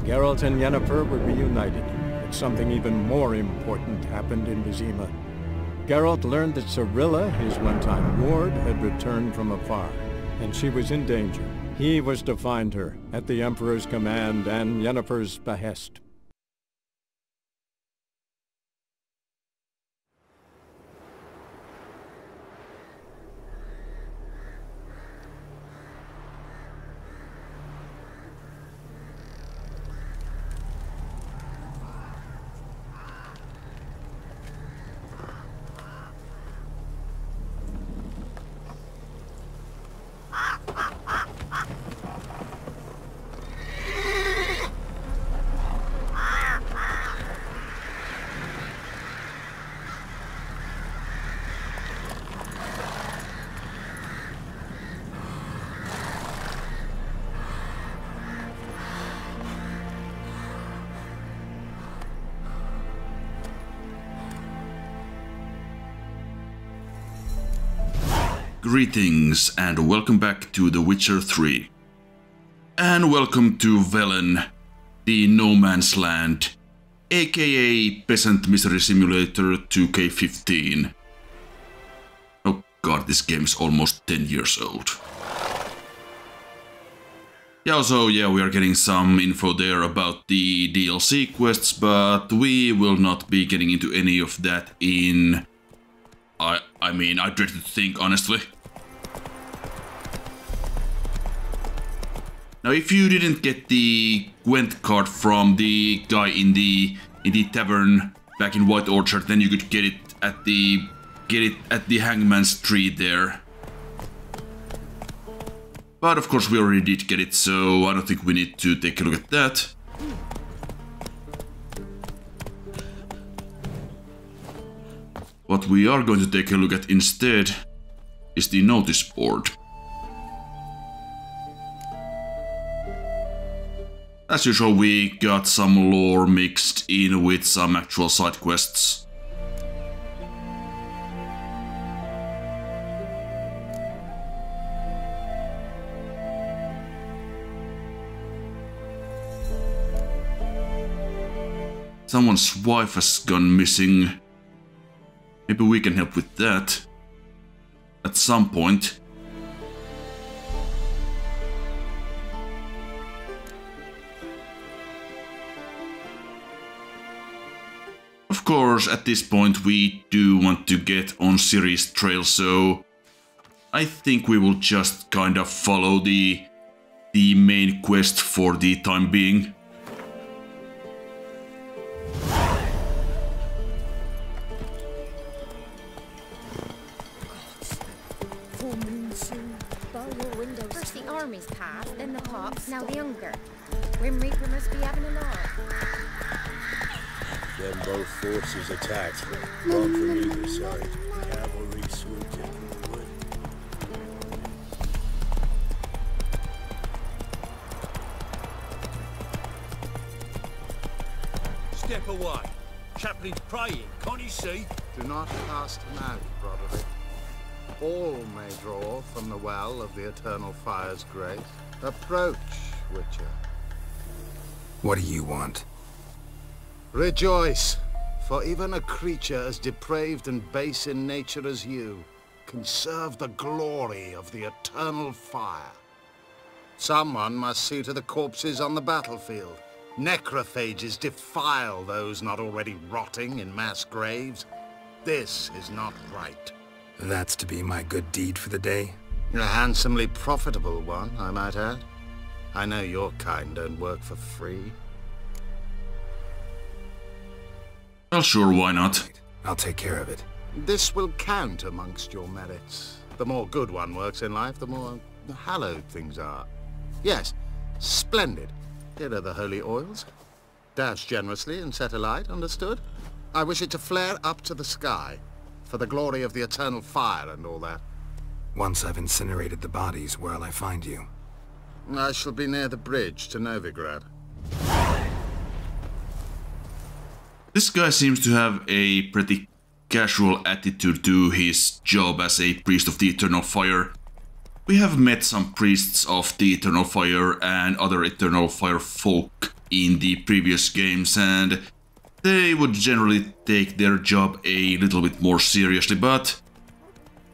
Geralt and Yennefer were reunited, but something even more important happened in Vizima. Geralt learned that Cirilla, his one-time ward, had returned from afar, and she was in danger. He was to find her, at the Emperor's command and Yennefer's behest. Greetings and welcome back to The Witcher 3. And welcome to Velen, the No Man's Land, aka Peasant Misery Simulator 2K15. Oh god, this game is almost 10 years old. Yeah, we are getting some info there about the DLC quests, but we will not be getting into any of that in... I mean, I dread to think, honestly. Now, if you didn't get the Gwent card from the guy in the tavern back in White Orchard, then you could get it at the Hangman's Tree there. But of course, we already did get it, so I don't think we need to take a look at that. What we are going to take a look at instead is the notice board. As usual, we got some lore mixed in with some actual side quests. Someone's wife has gone missing. Maybe we can help with that at some point. Of course, at this point we do want to get on Ciri's trail, so I think we will just kind of follow the main quest for the time being. First the armies passed, then the pops, now the hunger. Grim Reaper must be having a laugh. Then both forces attacked. One from either side. Cavalry swooped in from the wood. Step away. Chaplain's praying, can't you see? Do not cast him out, Broderick. All may draw from the well of the Eternal Fire's grace. Approach, Witcher. What do you want? Rejoice, for even a creature as depraved and base in nature as you can serve the glory of the Eternal Fire. Someone must see to the corpses on the battlefield. Necrophages defile those not already rotting in mass graves. This is not right. That's to be my good deed for the day? A handsomely profitable one, I might add. I know your kind don't work for free. Well, sure, why not? I'll take care of it. This will count amongst your merits. The more good one works in life, the more hallowed things are. Yes, splendid. Here are the holy oils. Dash generously and set alight, understood? I wish it to flare up to the sky, for the glory of the Eternal Fire and all that. Once I've incinerated the bodies, where'll I find you? I shall be near the bridge to Novigrad. This guy seems to have a pretty casual attitude to his job as a priest of the Eternal Fire. We have met some priests of the Eternal Fire and other Eternal Fire folk in the previous games, and they would generally take their job a little bit more seriously, but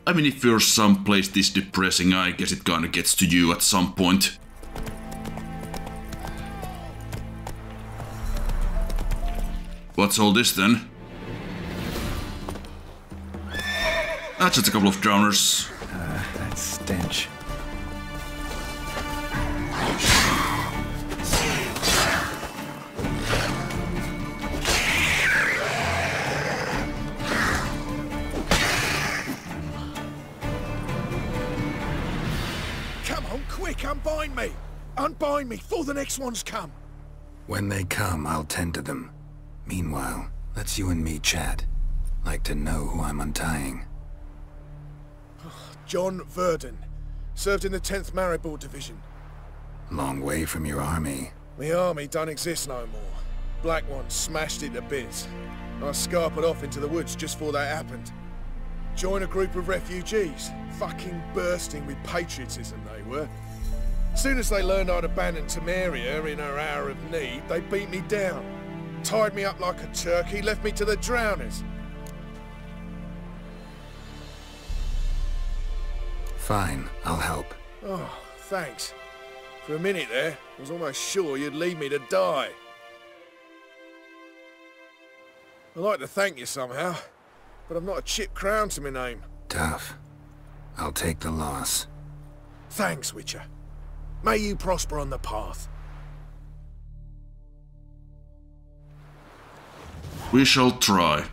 I mean, if you're someplace this depressing, I guess it kinda gets to you at some point. What's all this then? That's just a couple of drowners. That stench. Come on, quick, unbind me! Unbind me before the next ones come! When they come, I'll tend to them. Meanwhile, let's you and me chat. Like to know who I'm untying. John Verdon. Served in the 10th Maribor Division. Long way from your army. My army don't exist no more. Black One smashed it to bits. I scarpered off into the woods just before that happened. Joined a group of refugees. Fucking bursting with patriotism they were. Soon as they learned I'd abandoned Temeria in her hour of need, they beat me down. Tied me up like a turkey, left me to the drowners. Fine, I'll help. Oh, thanks. For a minute there, I was almost sure you'd leave me to die. I'd like to thank you somehow, but I've not a chip crown to my name. Tough. I'll take the loss. Thanks, Witcher. May you prosper on the path. We shall try.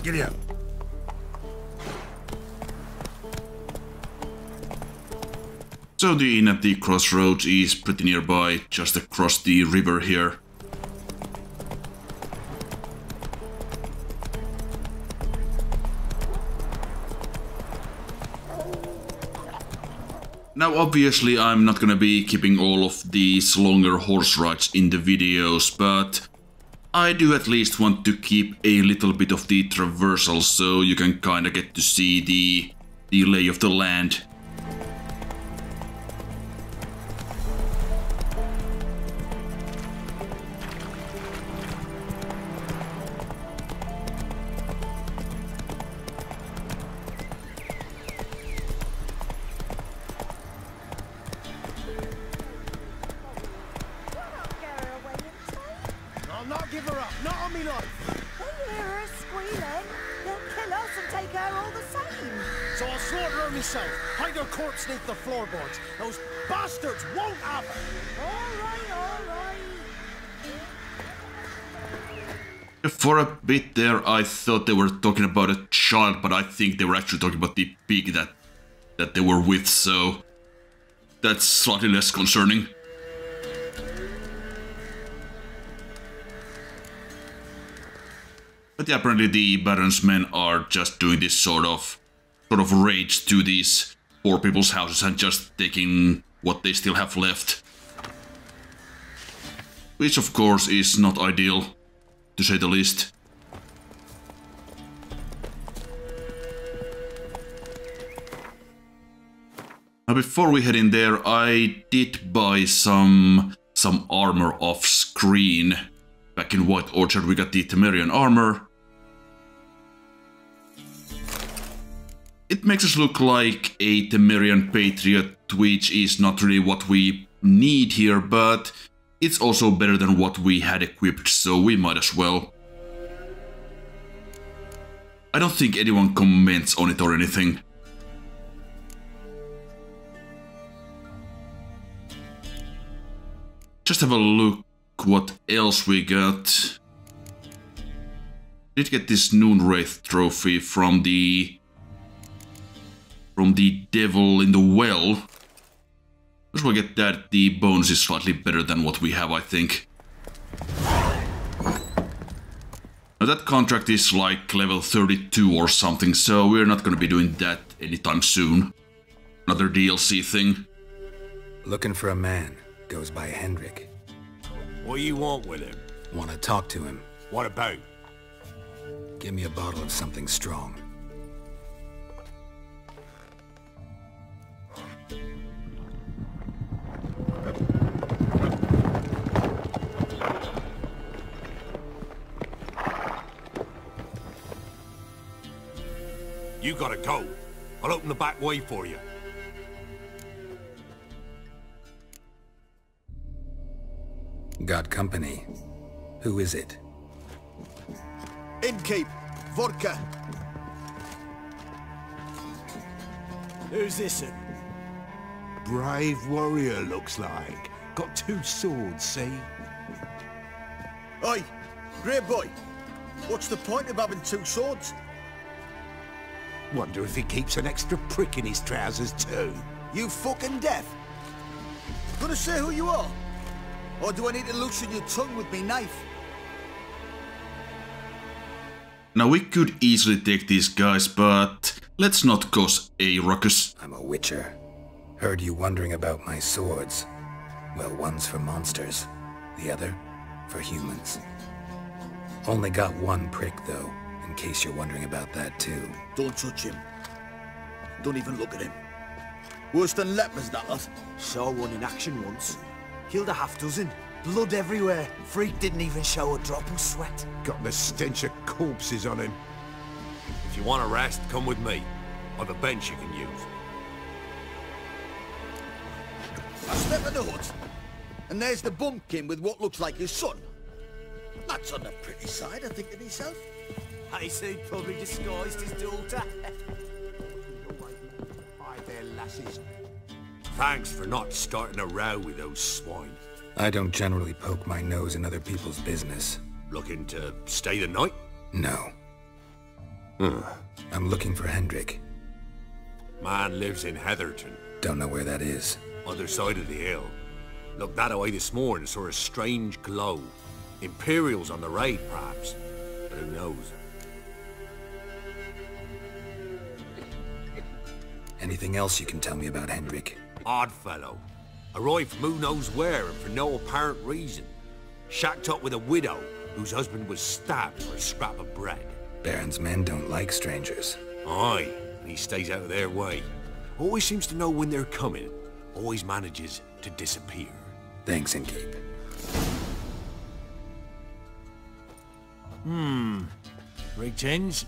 Giddy up. So the inn at the crossroads is pretty nearby, just across the river here. Now obviously I'm not gonna be keeping all of these longer horse rides in the videos, but I do at least want to keep a little bit of the traversal so you can kinda get to see the lay of the land. I'll not give her up, not on me life. They hear her squealing. They'll kill us and take her all the same. So I'll slaughter her myself, hide her corpse beneath the floorboards. Those bastards won't have her. All right, all right. For a bit there I thought they were talking about a child, but I think they were actually talking about the pig that they were with, so that's slightly less concerning. But yeah, apparently the Baron's men are just doing this sort of raids to these poor people's houses and just taking what they still have left. Which of course is not ideal, to say the least. Now before we head in there, I did buy some armor off screen. Back in White Orchard we got the Temerian armor. It makes us look like a Temerian patriot, which is not really what we need here, but it's also better than what we had equipped, so we might as well. I don't think anyone comments on it or anything. Just have a look what else we got. Did get this Noonwraith trophy from the devil in the well. As we'll get that, the bonus is slightly better than what we have, I think. Now that contract is like level 32 or something, so we're not gonna be doing that anytime soon. Another DLC thing. Looking for a man. Goes by Hendrik. What do you want with him? Want to talk to him. What about? Give me a bottle of something strong. You gotta go. I'll open the back way for you. Got company. Who is it? Innkeep, vodka. Who's this? Brave warrior, looks like. Got 2 swords, see? Oi, great boy. What's the point of having 2 swords? Wonder if he keeps an extra prick in his trousers too. You fucking deaf? Gonna say who you are? Or do I need to loosen your tongue with me knife? Now we could easily take these guys, but let's not cause a ruckus. I'm a witcher. Heard you wondering about my swords. Well, one's for monsters, the other for humans. Only got 1 prick though, in case you're wondering about that too. Don't touch him. Don't even look at him. Worse than lepers, that lot. Saw one in action once. Killed a half-dozen. Blood everywhere. Freak didn't even show a drop of sweat. Got the stench of corpses on him. If you want a rest, come with me. I've a bench you can use. I step in the hut, and there's the bumpkin with what looks like his son. That's on the pretty side, I think to myself. I say probably disguised his daughter. Hi there, lasses. Thanks for not starting a row with those swine. I don't generally poke my nose in other people's business. Looking to stay the night? No. I'm looking for Hendrik. Man lives in Heatherton. Don't know where that is. Other side of the hill. Looked that away this morning, saw a strange glow. Imperials on the raid, perhaps. But who knows? Anything else you can tell me about Hendrik? Odd fellow. Arrived from who knows where and for no apparent reason. Shacked up with a widow whose husband was stabbed for a scrap of bread. Baron's men don't like strangers. Aye, and he stays out of their way. Always seems to know when they're coming. Always manages to disappear. Thanks, Innkeep. Greetings.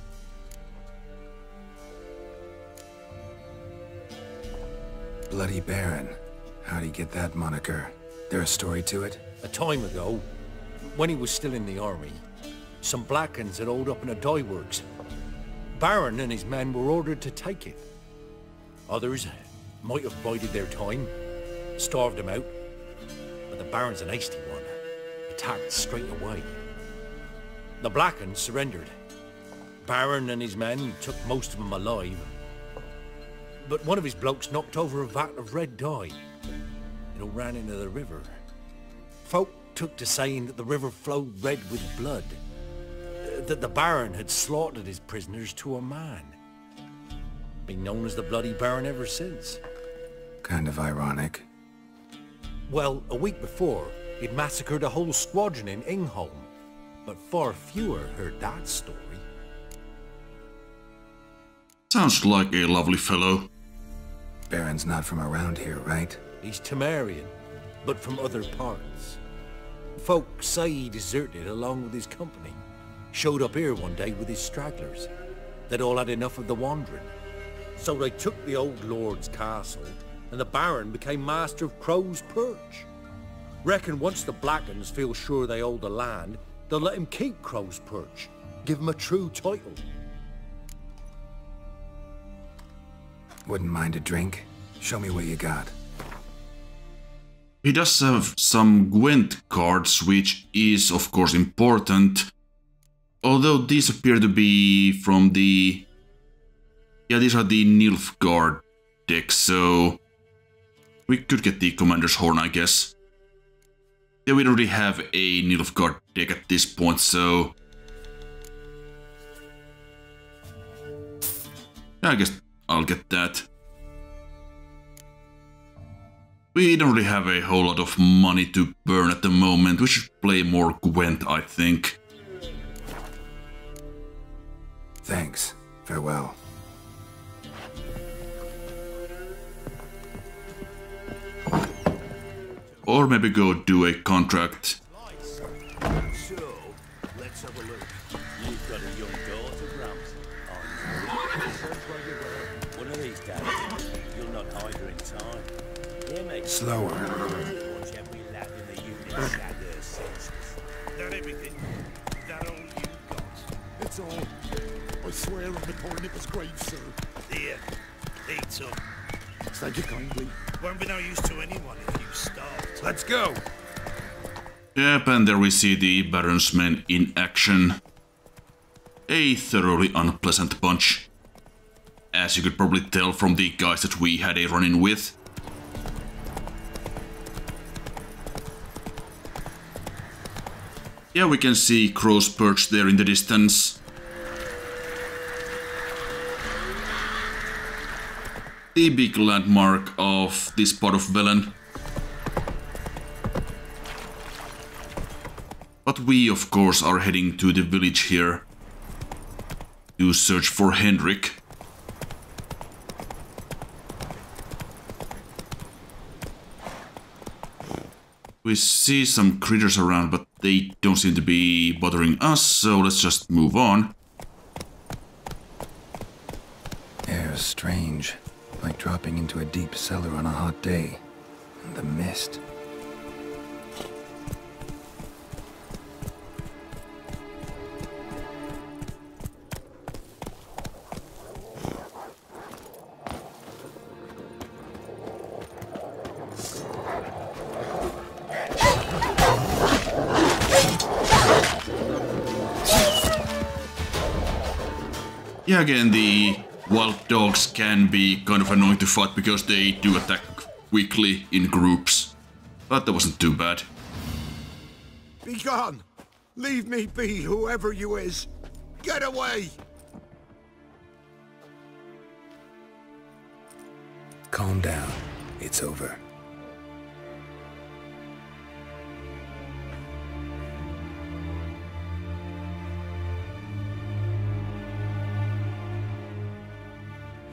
Bloody Baron. How'd he get that moniker? There a story to it? A time ago, when he was still in the army, some Blackens had holed up in a dye works. Baron and his men were ordered to take it. Others might have bided their time, starved them out, but the Baron's an hasty one. Attacked straight away. The Blackens surrendered. Baron and his men took most of them alive, but one of his blokes knocked over a vat of red dye. It all ran into the river. Folk took to saying that the river flowed red with blood, that the Baron had slaughtered his prisoners to a man. Been known as the Bloody Baron ever since. Kind of ironic. Well, a week before, he'd massacred a whole squadron in Ingholm, but far fewer heard that story. Sounds like a lovely fellow. Baron's not from around here, right? He's Temerian, but from other parts. Folk say he deserted along with his company. Showed up here one day with his stragglers. They'd all had enough of the wandering. So they took the old lord's castle, and the Baron became master of Crow's Perch. Reckon once the Blackens feel sure they hold the land, they'll let him keep Crow's Perch. Give him a true title. Wouldn't mind a drink? Show me what you got. He does have some Gwent cards, which is of course important. Although these appear to be from the... Yeah, these are the Nilfgaard decks, so... we could get the Commander's Horn, I guess. Yeah, we already have a Nilfgaard deck at this point, so... yeah, I guess I'll get that. We don't really have a whole lot of money to burn at the moment. We should play more Gwent, I think. Thanks. Farewell. Or maybe go do a contract. So, let's have a look. You've got a young daughter, Grams. I know. not hide her in time. Yeah, mate. Slower. Watch every lad in the unit shat their senses. That everything? That all you got? It's all. I swear on the coin it was great, sir. Here, eat up. Thank you kindly. Won't be no use to anyone if you starved. Let's go! Yep, and there we see the Baron's men in action. A thoroughly unpleasant bunch. As you could probably tell from the guys that we had a run-in with. Yeah, we can see crows perched there in the distance. The big landmark of this part of Velen. But we, of course, are heading to the village here to search for Hendrik. We see some critters around, but they don't seem to be bothering us, so let's just move on. Air's strange, like dropping into a deep cellar on a hot day. And the mist. Yeah, again, the wild dogs can be kind of annoying to fight because they do attack quickly in groups. But that wasn't too bad. Be gone! Leave me be, whoever you is! Get away! Calm down. It's over.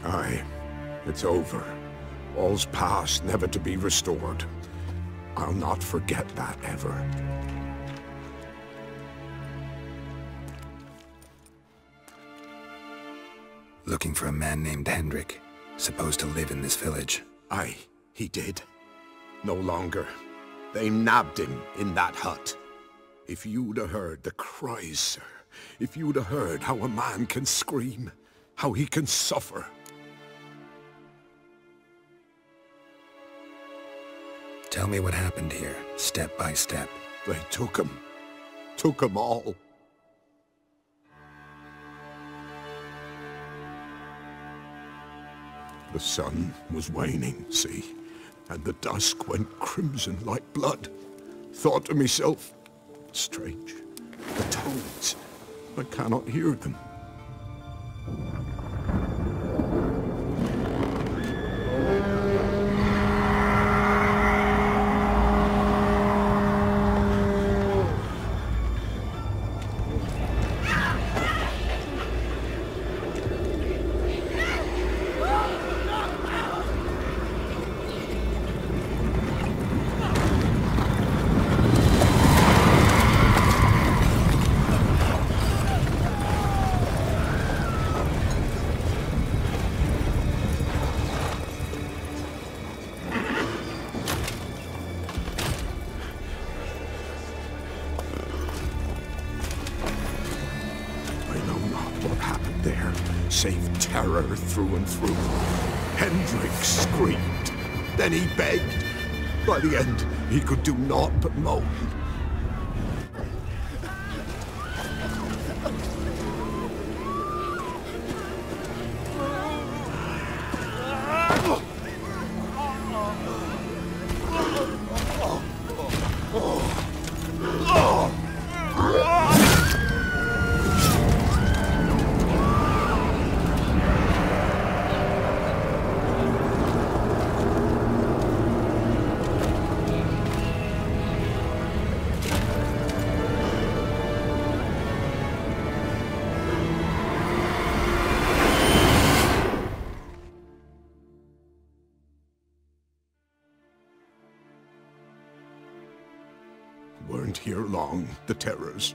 Aye, it's over. All's past, never to be restored. I'll not forget that ever. Looking for a man named Hendrik, supposed to live in this village. Aye, he did. No longer. They nabbed him in that hut. If you'd have heard the cries, sir. If you'd have heard how a man can scream, how he can suffer. Tell me what happened here, step by step. They took him. Took him all. The sun was waning, see? And the dusk went crimson like blood. Thought to myself, strange, the toads, I cannot hear them. Save terror through and through. Hendrik screamed. Then he begged. By the end, he could do naught but moan. Weren't here long, the terrors.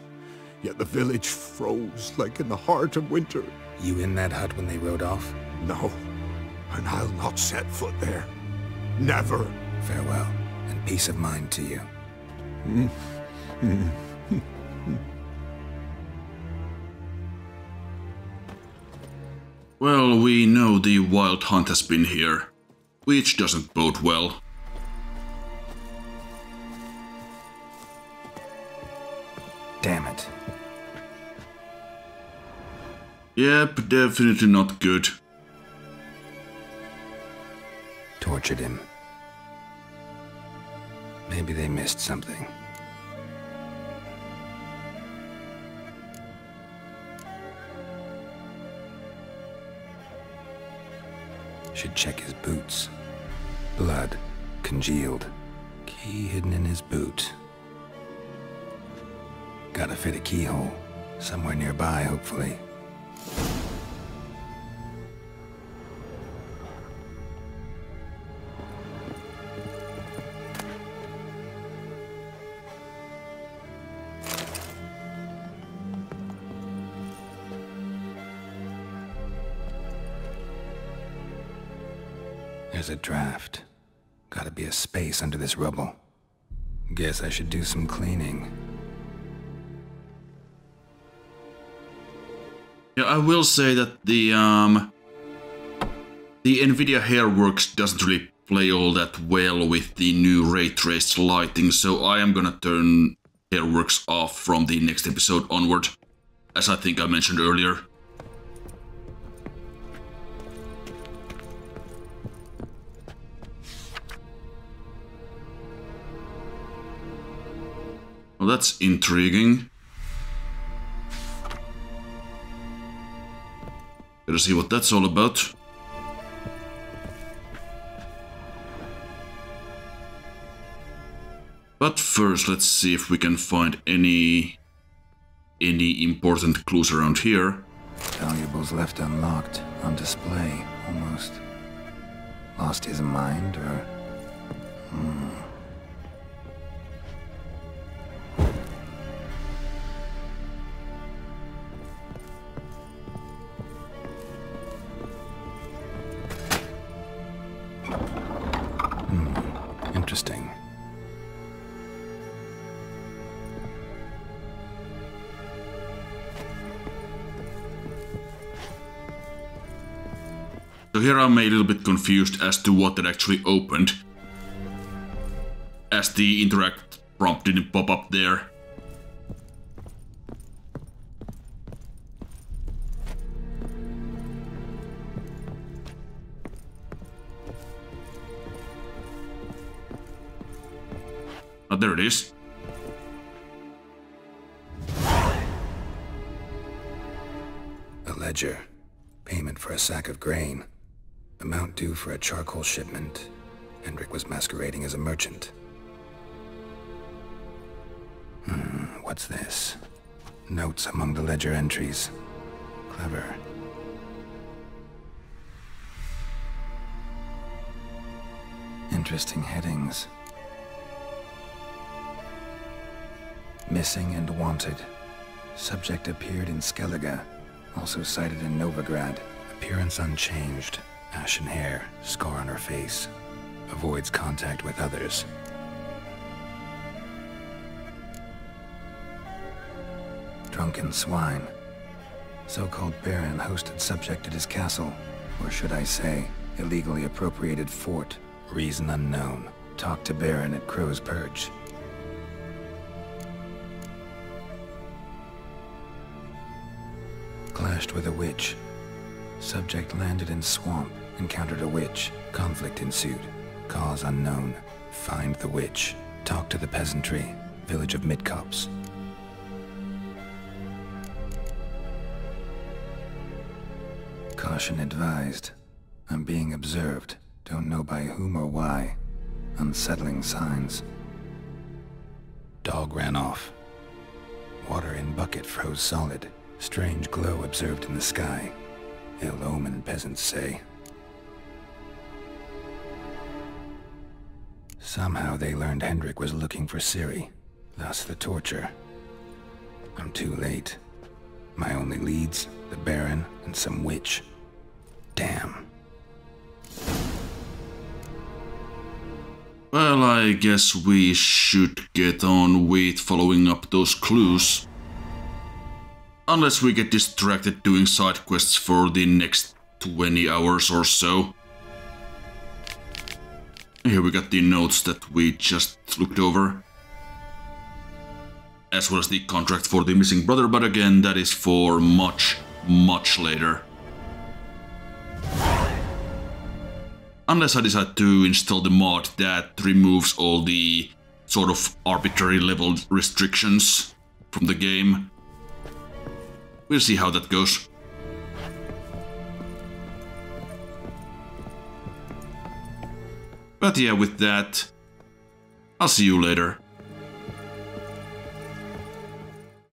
Yet the village froze like in the heart of winter. You in that hut when they rode off? No. and I'll not set foot there. Never. Farewell, and peace of mind to you. Well, we know the wild hunt has been here, which doesn't bode well. Damn it. Yep, definitely not good. Tortured him. Maybe they missed something. Should check his boots. Blood, congealed. Key hidden in his boot. Gotta fit a keyhole. Somewhere nearby, hopefully. There's a draft. Gotta be a space under this rubble. Guess I should do some cleaning. Yeah, I will say that the NVIDIA Hairworks doesn't really play all that well with the new ray traced lighting, so I am gonna turn Hairworks off from the next episode onward, as I think I mentioned earlier. Well, that's intriguing. Gotta see what that's all about. But first, let's see if we can find any important clues around here. Valuables left unlocked, on display, almost. Lost his mind, or... Interesting. So here I'm a little bit confused as to what that actually opened, as the interact prompt didn't pop up there. Oh, there it is. A ledger. Payment for a sack of grain. Amount due for a charcoal shipment. Hendrik was masquerading as a merchant. What's this? Notes among the ledger entries. Clever. Interesting headings. Missing and wanted. Subject appeared in Skellige. Also cited in Novigrad. Appearance unchanged. Ashen hair. Scar on her face. Avoids contact with others. Drunken swine. So-called Baron hosted subject at his castle. Or should I say, illegally appropriated fort. Reason unknown. Talked to Baron at Crow's Perch. Clashed with a witch. Subject landed in swamp, encountered a witch. Conflict ensued. Cause unknown. Find the witch. Talk to the peasantry. Village of Midcopse. Caution advised. I'm being observed. Don't know by whom or why. Unsettling signs. Dog ran off. Water in bucket froze solid. Strange glow observed in the sky. Ill omen, peasants say. Somehow they learned Hendrik was looking for Ciri. Thus the torture. I'm too late. My only leads, the Baron and some witch. Damn. Well, I guess we should get on with following up those clues. Unless we get distracted doing side quests for the next 20 hours or so. Here we got the notes that we just looked over. As well as the contract for the missing brother, but again, that is for much, much later. Unless I decide to install the mod that removes all the sort of arbitrary level restrictions from the game. We'll see how that goes. But yeah, with that, I'll see you later.